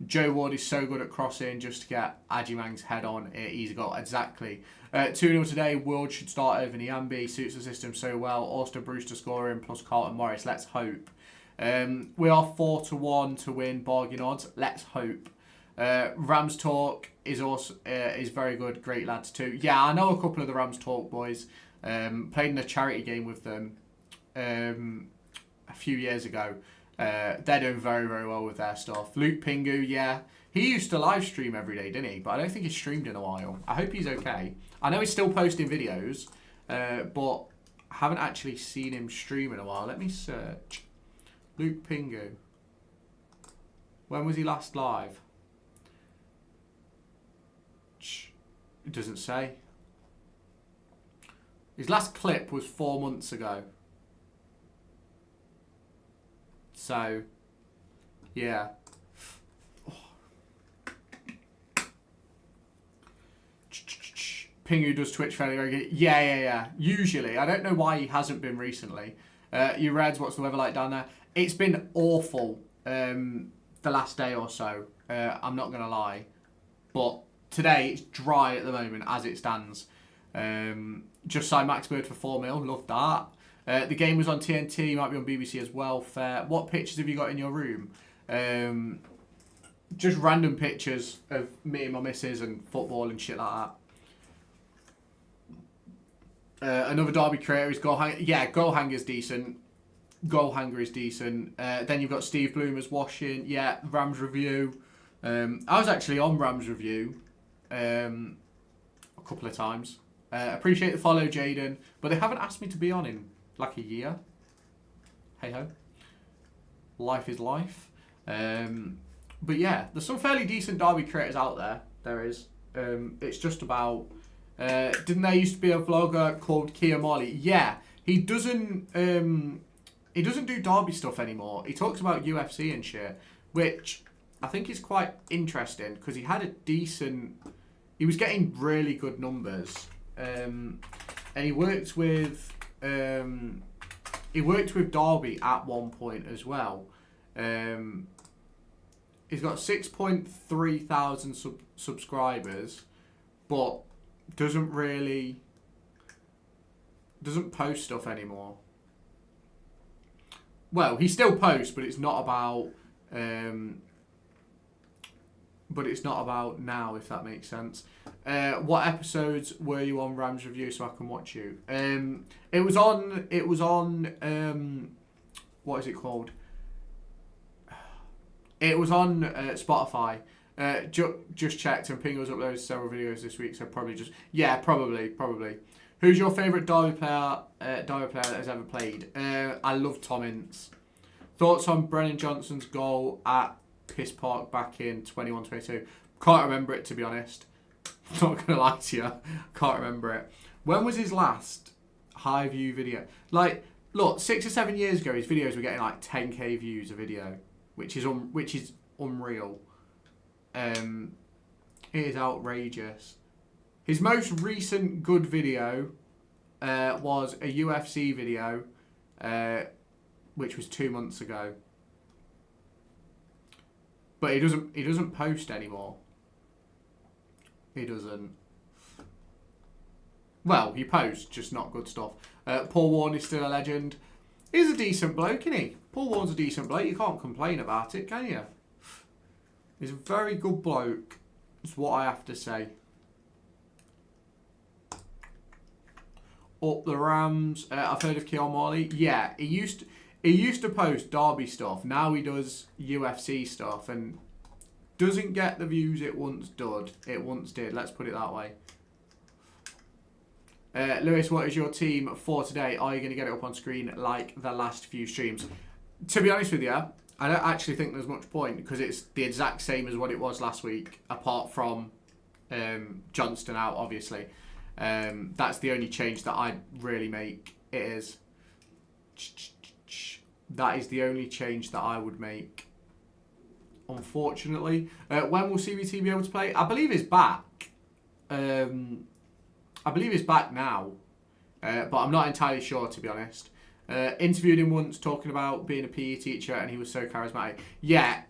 Joe Ward is so good at crossing just to get Ajimang's head on. Easy goal, exactly. 2-0 today. Ward should start over Niambi. Suits the system so well. Austin Brewster scoring plus Carlton Morris. Let's hope. We are 4-1 to win. Bargain odds. Let's hope. Rams Talk is also is very good. Great lads too. Yeah, I know a couple of the Rams Talk boys. Played in a charity game with them a few years ago. They're doing very, very well with their stuff. Luke Pingu, yeah. He used to live stream every day, didn't he? But I don't think he's streamed in a while. I hope he's okay. I know he's still posting videos, but I haven't actually seen him stream in a while. Let me search. Luke Pingu. When was he last live? It doesn't say. His last clip was 4 months ago. So, yeah. Pingu does Twitch fairly regularly. Yeah. Usually. I don't know why he hasn't been recently. You Reds, what's the weather like down there? It's been awful the last day or so. I'm not going to lie. But today it's dry at the moment as it stands. Just signed Max Bird for 4 mil. Loved that. The game was on TNT, might be on BBC as well. Fair. What pictures have you got in your room? Just random pictures of me and my missus and football and shit like that. Another Derby creator is Goal Hanger. Yeah, Goal Hanger's decent. Goal Hanger is decent. Then you've got Steve Bloomer's washing. Yeah, Rams Review. I was actually on Rams Review a couple of times. Appreciate the follow, Jaden. But they haven't asked me to be on in like a year. Hey ho. Life is life. But yeah, there's some fairly decent Derby creators out there. There is. It's just about... didn't there used to be a vlogger called Kia Molly? Yeah. He doesn't do Derby stuff anymore. He talks about UFC and shit, which I think is quite interesting because he had a decent... He was getting really good numbers. And he worked with... he worked with Derby at one point as well. He's got 6.3 thousand subscribers, but doesn't post stuff anymore. Well, he still posts, but it's not about now, if that makes sense. What episodes were you on Rams Review so I can watch you? It was on what is it called? It was on Spotify. Just checked and Pingu was uploaded several videos this week, so probably probably. Who's your favourite Derby player that has ever played? I love Tom Ince. Thoughts on Brennan Johnson's goal at Piss Park back in 21-22? Can't remember it, to be honest. Not going to lie to you. Can't remember it. When was his last high view video? Like, look, 6 or 7 years ago, his videos were getting like 10k views a video, which is unreal. It is outrageous. His most recent good video was a UFC video, which was 2 months ago. But he doesn't post anymore. He doesn't. Well, he posts, just not good stuff. Paul Warren is still a legend. He's a decent bloke, isn't he? Paul Warren's a decent bloke. You can't complain about it, can you? He's a very good bloke. That's what I have to say. Up the Rams. I've heard of Keon Morley. Yeah, he used to post Derby stuff. Now he does UFC stuff and doesn't get the views it once did. Let's put it that way. Lewis, what is your team for today? Are you going to get it up on screen like the last few streams? To be honest with you, I don't actually think there's much point because it's the exact same as what it was last week, apart from Johnston out, obviously. That's the only change that I'd really make. It is. That is the only change that I would make. Unfortunately. When will CBT be able to play? I believe it's back. I believe he's back now, but I'm not entirely sure, to be honest. Interviewed him once talking about being a PE teacher, and he was so charismatic. Yeah,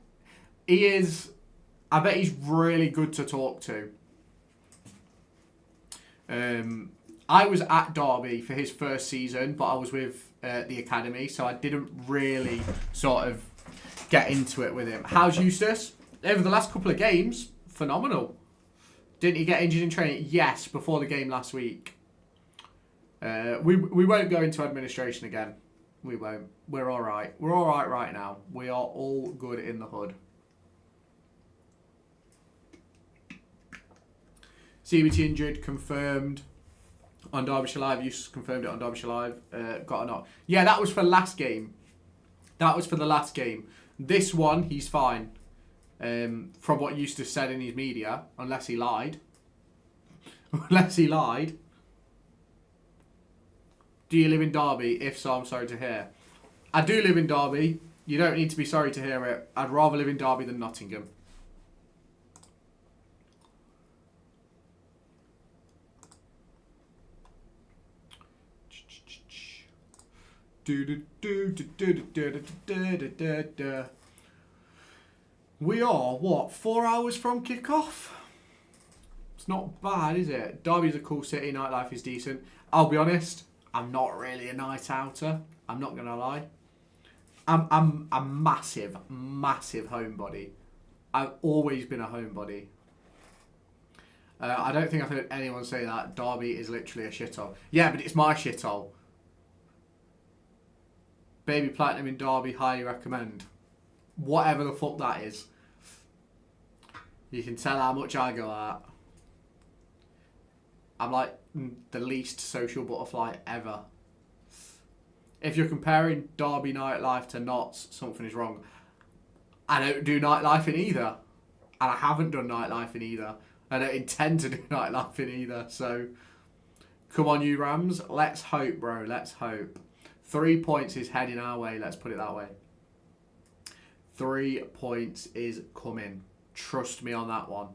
he is. I bet he's really good to talk to. I was at Derby for his first season, but I was with the academy, so I didn't really sort of get into it with him. How's Eustace? Over the last couple of games, phenomenal. Didn't he get injured in training? Yes, before the game last week. We won't go into administration again. We won't. We're all right. We're all right now. We are all good in the hood. CBT injured, confirmed on Derbyshire Live. You confirmed it on Derbyshire Live. Got or not? Yeah, that was for last game. That was for the last game. This one, he's fine. From what Eustace said in his media, unless he lied. Unless he lied. Do you live in Derby? If so, I'm sorry to hear. I do live in Derby. You don't need to be sorry to hear it. I'd rather live in Derby than Nottingham. We are, what, 4 hours from kickoff? It's not bad, is it? Derby's a cool city, nightlife is decent. I'll be honest, I'm not really a night outer. I'm not going to lie. I'm a massive, massive homebody. I've always been a homebody. I don't think I've heard anyone say that. Derby is literally a shithole. Yeah, but it's my shithole. Baby Platinum in Derby, highly recommend. Whatever the fuck that is. You can tell how much I go at. I'm like the least social butterfly ever. If you're comparing Derby nightlife to Notts, something is wrong. I don't do nightlife in either. And I haven't done nightlife in either. I don't intend to do nightlife in either. So, come on you Rams. Let's hope, bro. Let's hope. 3 points is heading our way. Let's put it that way. 3 points is coming. Trust me on that one.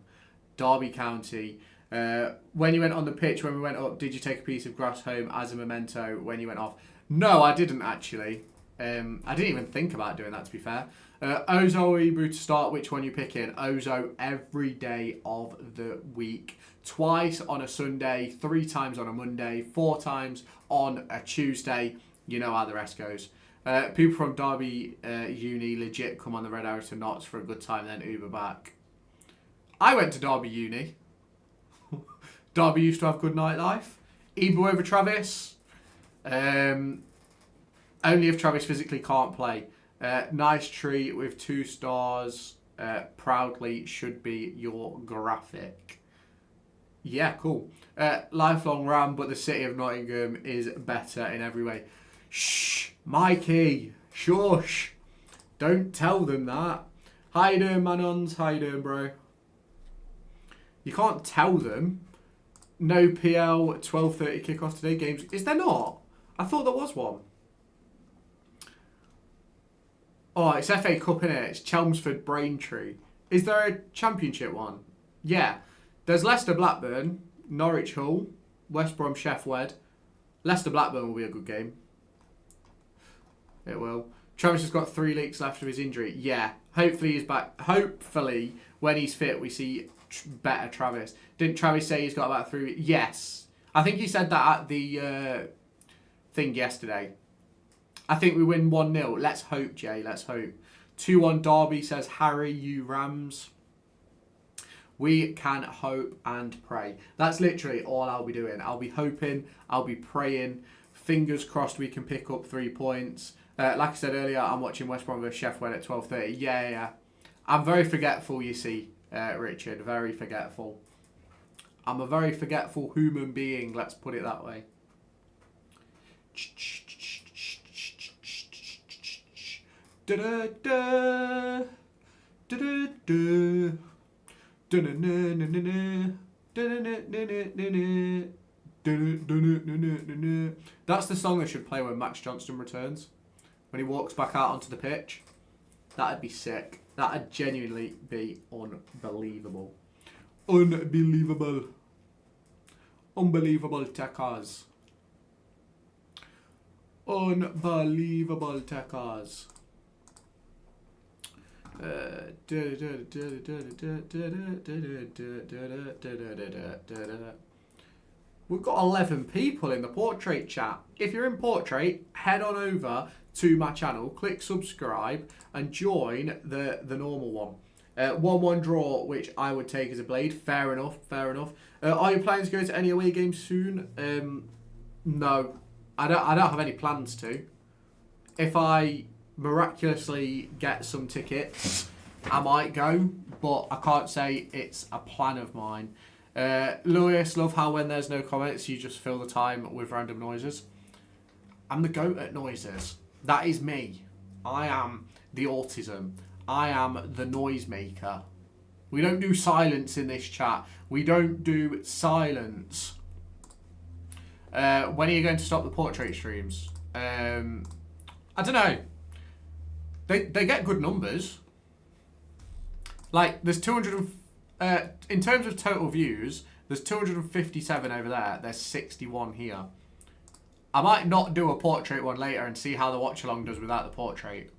Derby County. When you went on the pitch, when we went up, did you take a piece of grass home as a memento when you went off? No, I didn't actually. I didn't even think about doing that, to be fair. Ozo or Ebru to start, which one you picking? Ozo every day of the week. Twice on a Sunday, 3 times on a Monday, 4 times on a Tuesday. You know how the rest goes. People from Derby Uni legit come on the Red Arrow to Notts for a good time, then Uber back. I went to Derby Uni. Derby used to have good nightlife. Ebru over Travis. Only if Travis physically can't play. Nice tree with 2 stars. Proudly should be your graphic. Yeah, cool. Lifelong Ram, but the city of Nottingham is better in every way. Shh, Mikey. Shush. Don't tell them that. How you doing, Manons? How you doing, bro? You can't tell them. No PL, 12:30 kickoff today. Games. Is there not? I thought there was one. Oh, it's FA Cup, innit? It's Chelmsford Braintree. Is there a championship one? Yeah. There's Leicester Blackburn, Norwich Hull, West Brom Sheffield. Leicester Blackburn will be a good game. It will. Travis has got 3 leaks left of his injury. Yeah. Hopefully he's back. Hopefully when he's fit we see better Travis. Didn't Travis say he's got about 3 weeks? Yes. I think he said that at the thing yesterday. I think we win 1-0. Let's hope, Jay. Let's hope. 2-1 Derby, says Harry, you Rams. We can hope and pray. That's literally all I'll be doing. I'll be hoping, I'll be praying. Fingers crossed we can pick up 3 points. Like I said earlier, I'm watching West Brom vs Sheffield at 12:30. Yeah. I'm very forgetful, you see, Richard. Very forgetful. I'm a very forgetful human being, let's put it that way. That's the song they should play when Max Johnston returns. When he walks back out onto the pitch. That'd be sick. That'd genuinely be unbelievable. Unbelievable. Unbelievable techers. Unbelievable techers. We've got 11 people in the portrait chat. If you're in portrait, head on over to my channel, click subscribe and join the normal one. 1-1 draw, which I would take as a blade. Fair enough. Are you planning to go to any away games soon? No, I don't have any plans to. If I miraculously get some tickets, I might go, but I can't say it's a plan of mine. Lewis, love how when there's no comments, you just fill the time with random noises. I'm the goat at noises. That is me. I am the autism. I am the noisemaker. We don't do silence in this chat. We don't do silence. When are you going to stop the portrait streams? I don't know. They get good numbers. Like, there's 200... in terms of total views, there's 257 over there. There's 61 here. I might not do a portrait one later and see how the watch-along does without the portrait.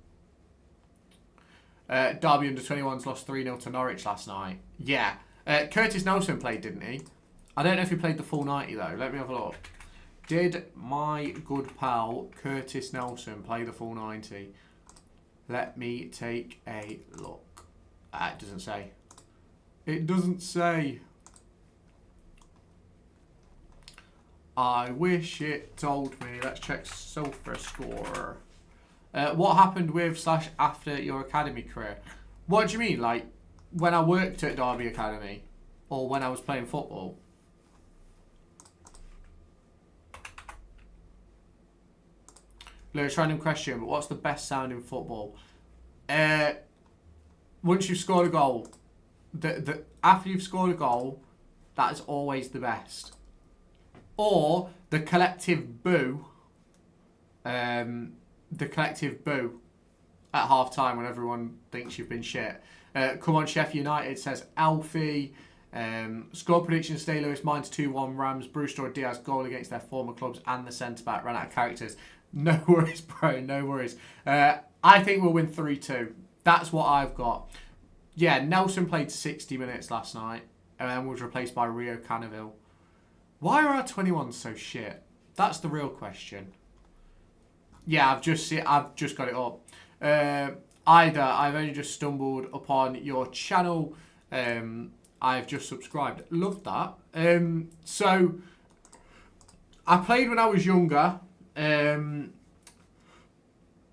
Derby under-21s lost 3-0 to Norwich last night. Yeah. Curtis Nelson played, didn't he? I don't know if he played the full 90, though. Let me have a look. Did my good pal Curtis Nelson play the full 90? Let me take a look. It doesn't say. It doesn't say. I wish it told me. Let's check Sofa Score. What happened with / after your academy career? What do you mean? Like, when I worked at Derby Academy? Or when I was playing football? Lewis, random question, but what's the best sound in football? Once you've scored a goal, after you've scored a goal, that is always the best. Or the collective boo. The collective boo at half time when everyone thinks you've been shit. Come on, Sheffield United says Alfie. Score predictions today, Lewis. Mine's 2-1 Rams. Brewster or Diaz goal against their former clubs and the centre back ran out of characters. No worries, bro. No worries. I think we'll win 3-2. That's what I've got. Yeah, Nelson played 60 minutes last night and then was replaced by Rio Canaville. Why are our 21s so shit? That's the real question. Yeah, I've just got it up. Ida, I've only just stumbled upon your channel. I've just subscribed. Love that. So I played when I was younger.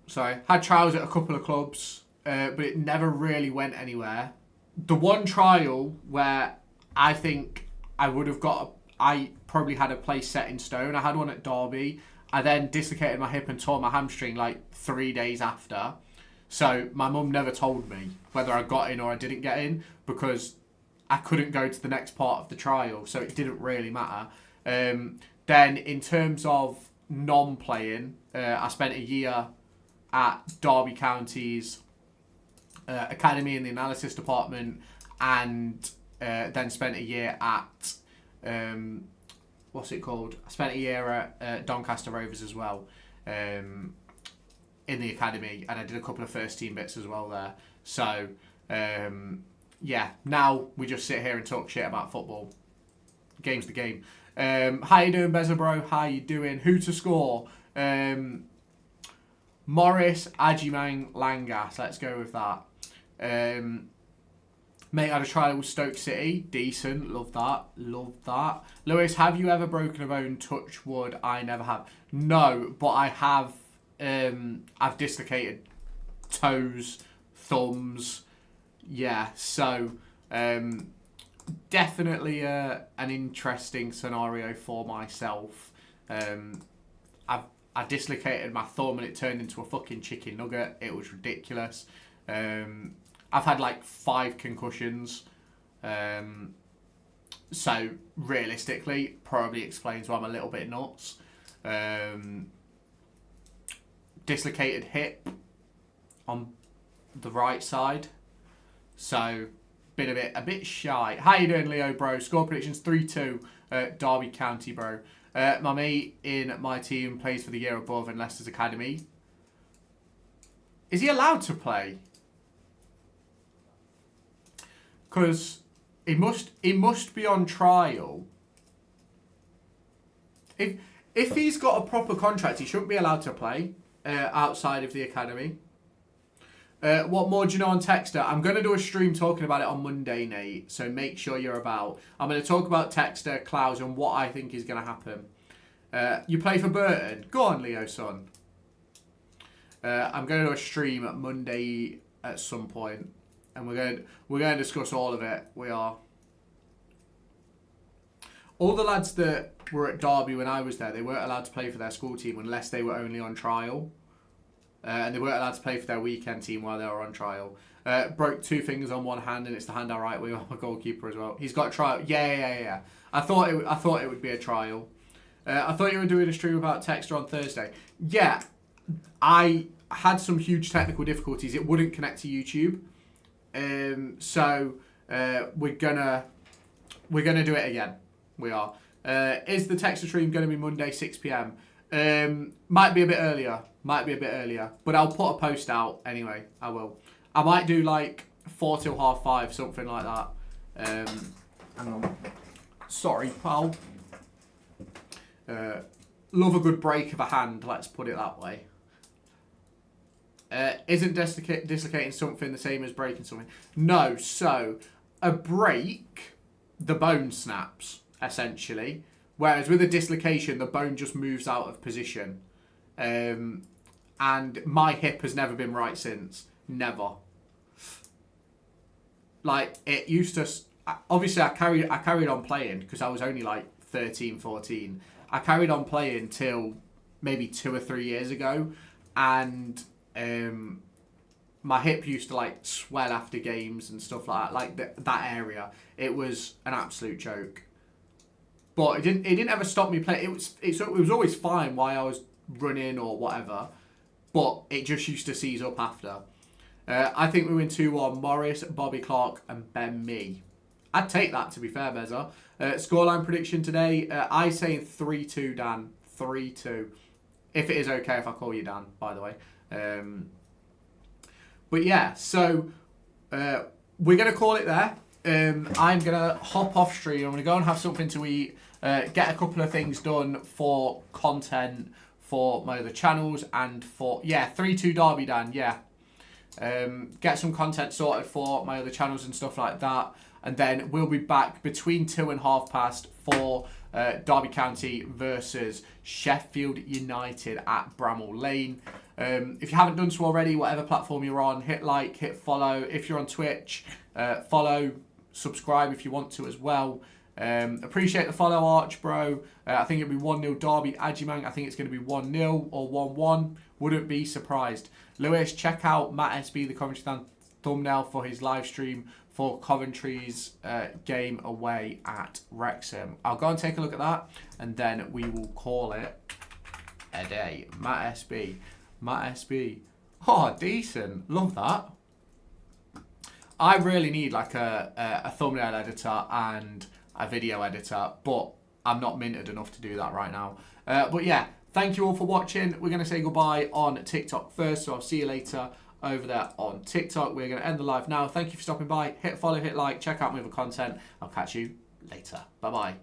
Sorry, had trials at a couple of clubs, but it never really went anywhere. The one trial where I think I would have I probably had a place set in stone. I had one at Derby. I then dislocated my hip and tore my hamstring like 3 days after. So my mum never told me whether I got in or I didn't get in because I couldn't go to the next part of the trial. So it didn't really matter. Then in terms of non-playing, I spent a year at Derby County's academy in the analysis department and then spent a year at... what's it called? I spent a year at Doncaster Rovers as well in the academy and I did a couple of first team bits as well there. So, yeah, now we just sit here and talk shit about football. Game's the game. How you doing, Beza bro? How you doing? Who to score? Morris, Ajimang, Langas. Let's go with that. Mate, I had a trial with Stoke City. Decent. Love that. Love that. Lewis, have you ever broken a bone? Touch wood. I never have. No, but I have. I've dislocated toes, thumbs. Yeah, so definitely an interesting scenario for myself. I dislocated my thumb and it turned into a fucking chicken nugget. It was ridiculous. I've had like 5 concussions. So realistically, probably explains why I'm a little bit nuts. Dislocated hip on the right side. So been a bit shy. How you doing, Leo, bro? Score predictions 3-2 Derby County, bro. My mate in my team plays for the year above in Leicester's academy. Is he allowed to play? Because he must be on trial. If he's got a proper contract, he shouldn't be allowed to play outside of the academy. What more do you know on Texter? I'm going to do a stream talking about it on Monday, Nate. So make sure you're about. I'm going to talk about Texter, Klaus, and what I think is going to happen. You play for Burton? Go on, Leo, son. I'm going to do a stream at Monday at some point, and we're going to discuss all of it. We are. All the lads that were at Derby when I was there, they weren't allowed to play for their school team unless they were only on trial. And they weren't allowed to play for their weekend team while they were on trial. Broke 2 fingers on one hand, and it's the hand I right with. I'm a goalkeeper as well. He's got a trial. Yeah. I thought it would be a trial. I thought you were doing a stream about Texter on Thursday. Yeah, I had some huge technical difficulties. It wouldn't connect to YouTube. So we're gonna do it again. We are. Is the Texter stream going to be Monday 6 p.m? Might be a bit earlier. But I'll put a post out anyway. I will. I might do like 4 till 5:30, something like that. Hang on. Sorry, pal. Love a good break of a hand, let's put it that way. Isn't dislocating something the same as breaking something? No, so a break, the bone snaps, essentially. Whereas with a dislocation, the bone just moves out of position. And my hip has never been right since. Never. Like, it used to... Obviously, I carried on playing because I was only like 13, 14. I carried on playing till maybe 2 or 3 years ago. And my hip used to like swell after games and stuff like that. Like that area. It was an absolute joke. But it didn't ever stop me playing. It was always fine while I was running or whatever. But it just used to seize up after. I think we win 2-1. Morris, Bobby Clark and Ben Mee. I'd take that, to be fair, Beza. Scoreline prediction today. I say 3-2, Dan. 3-2. If it is okay if I call you Dan, by the way. But yeah, so we're going to call it there. I'm going to hop off stream. I'm going to go and have something to eat. Get a couple of things done for content for my other channels. And for, 3-2 Derby, Dan, yeah. Get some content sorted for my other channels and stuff like that. And then we'll be back between 2 and 1/2 for Derby County versus Sheffield United at Bramall Lane. If you haven't done so already, whatever platform you're on, hit like, hit follow. If you're on Twitch, follow, subscribe if you want to as well. Appreciate the follow, Arch, bro. I think it'll be 1-0 Derby. Ajimang, I think it's going to be 1-0 or 1-1. Wouldn't be surprised. Lewis, check out Matt SB, the Coventry fan thumbnail for his live stream for Coventry's game away at Wrexham. I'll go and take a look at that, and then we will call it a day. Matt SB. Matt SB. Oh, decent. Love that. I really need like a thumbnail editor and a video editor, but I'm not minted enough to do that right now. But yeah, thank you all for watching. We're going to say goodbye on TikTok first, so I'll see you later over there on TikTok. We're going to end the live now. Thank you for stopping by. Hit follow, hit like, check out my other content. I'll catch you later. Bye-bye.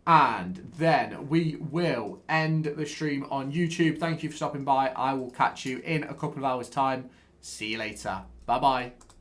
And then we will end the stream on YouTube. Thank you for stopping by. I will catch you in a couple of hours' time. See you later. Bye-bye.